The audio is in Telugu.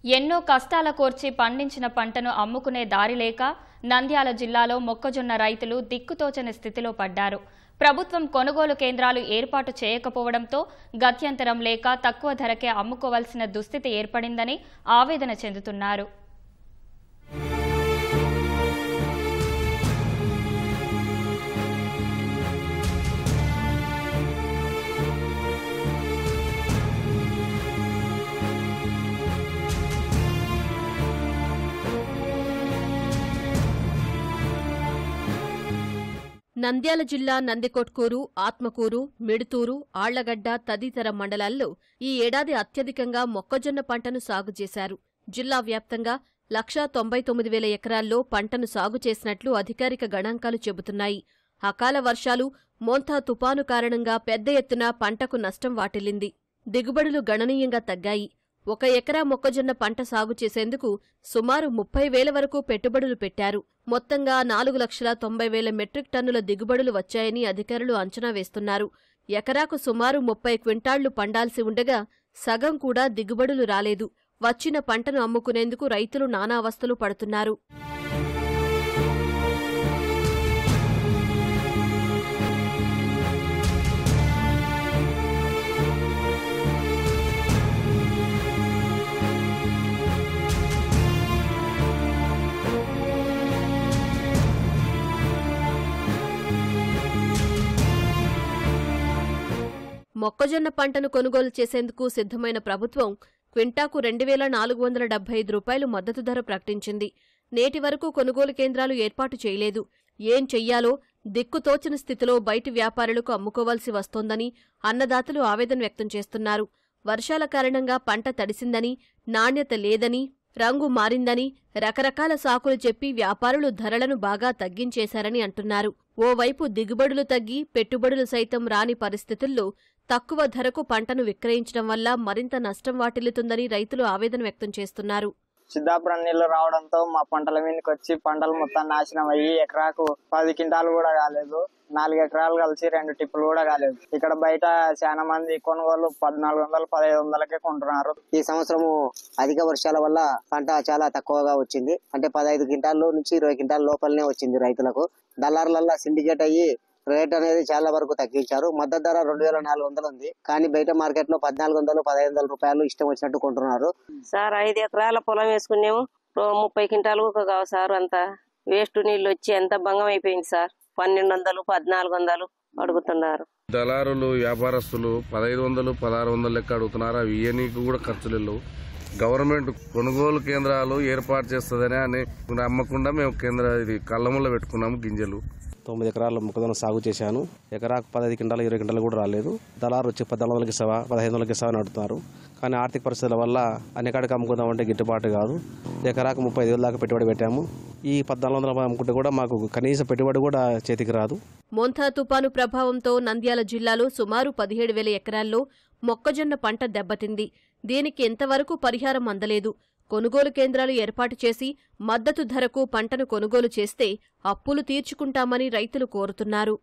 ఎన్నో కష్టాల కోర్చి పండించిన పంటను అమ్ముకునే దారి లేక నంద్యాల జిల్లాలో మొక్కజొన్న రైతులు దిక్కుతోచని స్థితిలో పడ్డారు. ప్రభుత్వం కొనుగోలు కేంద్రాలు ఏర్పాటు చేయకపోవడంతో గత్యంతరం లేక తక్కువ ధరకే అమ్ముకోవాల్సిన దుస్థితి ఏర్పడిందని ఆవేదన చెందుతున్నారు. నంద్యాల జిల్లా నందికొట్కూరు, ఆత్మకూరు, మిడుతూరు, ఆళ్లగడ్డ తదితర మండలాల్లో ఈ ఏడాది అత్యధికంగా మొక్కజొన్న పంటను సాగు చేశారు. జిల్లా వ్యాప్తంగా 1,99,000 ఎకరాల్లో పంటను సాగు చేసినట్లు అధికారిక గణాంకాలు చెబుతున్నాయి. అకాల వర్షాలు, మోంతా తుపాను కారణంగా పెద్ద ఎత్తున పంటకు నష్టం వాటిల్లింది. దిగుబడులు గణనీయంగా తగ్గాయి. 1 ఎకరా మొక్కజొన్న పంట సాగు చేసేందుకు సుమారు 30,000 వరకు పెట్టుబడులు పెట్టారు. మొత్తంగా 4,90,000 మెట్రిక్ టన్నుల దిగుబడులు వచ్చాయని అధికారులు అంచనా వేస్తున్నారు. ఎకరాకు సుమారు 30 క్వింటాళ్లు పండాల్సి ఉండగా సగం కూడా దిగుబడులు రాలేదు. వచ్చిన పంటను అమ్ముకునేందుకు రైతులు నానా అవస్థలు పడుతున్నారు. మొక్కజొన్న పంటను కొనుగోలు చేసేందుకు సిద్ధమైన ప్రభుత్వం క్వింటాకు 2,475 రూపాయలు మద్దతు ధర ప్రకటించింది. నేటి వరకు కొనుగోలు కేంద్రాలు ఏర్పాటు చేయలేదు. ఏం చెయ్యాలో దిక్కుతోచని స్థితిలో బయటి వ్యాపారులకు అమ్ముకోవాల్సి వస్తోందని అన్నదాతలు ఆవేదన వ్యక్తం చేస్తున్నారు. వర్షాల కారణంగా పంట తడిసిందని, నాణ్యత లేదని, రంగు మారిందని రకరకాల సాకులు చెప్పి వ్యాపారులు ధరలను బాగా తగ్గించేశారని అంటున్నారు. ఓవైపు దిగుబడులు తగ్గి పెట్టుబడులు సైతం రాని పరిస్థితుల్లో తక్కువ ధరకు పంటను విక్రయించడం వల్ల మరింత నష్టం వాటిల్లుతుందని రైతులు ఆవేదన వ్యక్తం చేస్తున్నారు. సిద్ధాపురం నీళ్లు రావడంతో మా పంటల మీదకి వచ్చి పంటలు మొత్తం నాశనం అయ్యి ఎకరాకు 10 క్వింటాలు కూడా కాలేదు. 4 ఎకరాలు కలిసి 2 టిప్పులు కూడా కాలేదు. ఇక్కడ బయట చాలా మంది కొనుగోలు 1,400, 1,500కే కొంటున్నారు. ఈ సంవత్సరము అధిక వర్షాల వల్ల పంట చాలా తక్కువగా వచ్చింది. అంటే 15 క్వింటాల నుంచి 20 క్వింటాల లోపలనే వచ్చింది రైతులకు. దళారులల్లా సిండికేట్ అయ్యి రేట్ అనేది చాలా వరకు తగ్గించారు. మద్దతు ధర 2,400 ఉంది. కానీ బయట మార్కెట్ లో 1,400, 1,500 రూపాయలు ఇష్టం వచ్చినట్టు కొంటున్నారు. సార్ 5 ఎకరాల పొలం వేసుకున్నాము. 30 క్వింటాలు కావు సార్. అంత వేస్ట్ నీళ్లు వచ్చి ఎంత భంగం అయిపోయింది సార్. 1,200, 1,400 అడుగుతున్నారు. దళారులు, వ్యాపారస్తులు 1,500, 1,600 లెక్క అడుగుతున్నారు. అవి ఇయ్యనీకి కూడా ఖర్చులు. గవర్నమెంట్ కొనుగోలు కేంద్రాలు ఏర్పాటు చేస్తుందని అని నమ్మకుండా మేము ఇది కళ్ళముల్లో పెట్టుకున్నాము గింజలు. 9 ఎకరాల మొక్కజొన్న సాగు చేశాను. ఎకరాకు 15 క్వింటాలు, 20 క్వింటాలు కూడా రాలేదు. దళారు వచ్చి 1,400కి ఇస్తావా, 1,500కి ఇస్తావా అని అడుగుతున్నారు. కానీ ఆర్థిక పరిస్థితుల వల్ల అన్ని కాడికి అమ్ముకుందామంటే గిట్టుబాటు కాదు. ఎకరాకు 35,000 దాకా పెట్టుబడి పెట్టాము. ఈ 1,400 అమ్ముకుంటే కూడా మాకు కనీస పెట్టుబడి కూడా చేతికి రాదు. మోంతా తుపాను ప్రభావంతో నంద్యాల జిల్లాలో సుమారు 17,000 ఎకరాల్లో మొక్కజొన్న పంట దెబ్బతింది. దీనికి ఎంతవరకు పరిహారం అందలేదు. కొనుగోలు కేంద్రాలు ఏర్పాటు చేసి మద్దతు ధరకు పంటను కొనుగోలు చేస్తే అప్పులు తీర్చుకుంటామని రైతులు కోరుతున్నారు.